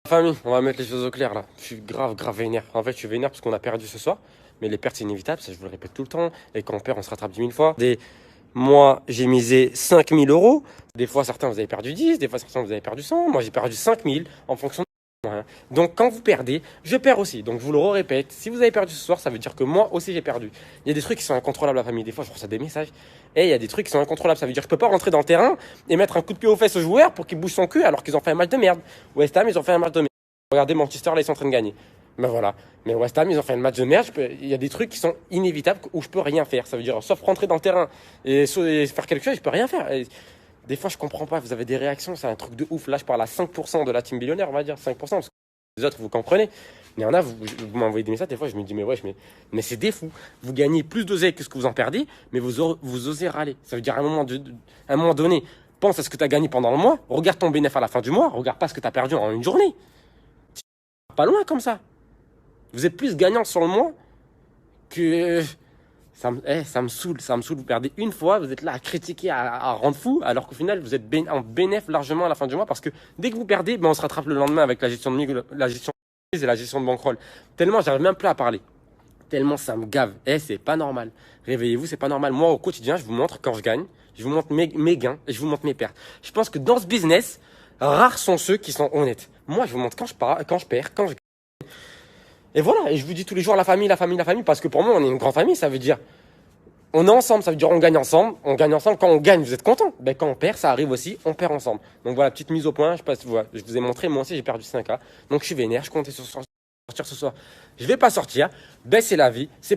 Famille, on va mettre les choses au clair là. Je suis grave vénère. En fait, je suis vénère parce qu'on a perdu ce soir. Mais les pertes, c'est inévitable, ça je vous le répète tout le temps. Et quand on perd, on se rattrape 10 000 fois. Moi, j'ai misé 5 000 euros. Des fois, certains, vous avez perdu 10. Des fois, certains, vous avez perdu 100. Moi, j'ai perdu 5 000 en fonction de rien. Donc, quand vous perdez, je perds aussi. Donc, je vous le répète. Si vous avez perdu ce soir, ça veut dire que moi aussi, j'ai perdu. Il y a des trucs qui sont incontrôlables, la famille. Des fois, je reçois des messages. Et il y a des trucs qui sont incontrôlables. Ça veut dire que je peux pas rentrer dans le terrain et mettre un coup de pied aux fesses aux joueurs pour qu'ils bougent son cul alors qu'ils ont fait un match de merde. West Ham, ils ont fait un match de merde. Regardez Manchester, là, ils sont en train de gagner. Ben voilà. Mais West Ham, ils ont fait un match de merde. Il y a des trucs qui sont inévitables où je peux rien faire. Ça veut dire, sauf rentrer dans le terrain et faire quelque chose, je peux rien faire. Et des fois, je comprends pas. Vous avez des réactions, c'est un truc de ouf. Là, je parle à 5% de la team billionnaire, on va dire. 5%, parce que les autres, vous comprenez. Mais il y en a, vous m'envoyez des messages, des fois, je me dis, mais wesh, mais c'est des fous. Vous gagnez plus d'oseille que ce que vous en perdez, mais vous osez râler. Ça veut dire, à un moment donné, pense à ce que tu as gagné pendant le mois, regarde ton bénéfice à la fin du mois, regarde pas ce que tu as perdu en une journée. Pas loin comme ça. Vous êtes plus gagnant sur le mois que. Ça me saoule, ça me saoule. Vous perdez une fois, vous êtes là à critiquer, à rendre fou, alors qu'au final, vous êtes en bénéf largement à la fin du mois parce que dès que vous perdez, ben, on se rattrape le lendemain avec la gestion la gestion de mise et la gestion de bankroll. Tellement, j'arrive même plus à parler. Tellement ça me gave. C'est pas normal. Réveillez-vous, c'est pas normal. Moi, au quotidien, je vous montre quand je gagne, je vous montre mes gains et je vous montre mes pertes. Je pense que dans ce business, rares sont ceux qui sont honnêtes. Moi, je vous montre quand je perds, quand je. Et voilà, et je vous dis tous les jours la famille, parce que pour moi, on est une grande famille, ça veut dire on est ensemble, ça veut dire on gagne ensemble. Quand on gagne, vous êtes content. Ben, quand on perd, ça arrive aussi, on perd ensemble. Donc voilà, petite mise au point, je vous ai montré, moi aussi j'ai perdu 5K. Donc je suis vénère, je comptais sortir ce soir. Je vais pas sortir, ben c'est la vie, c'est pas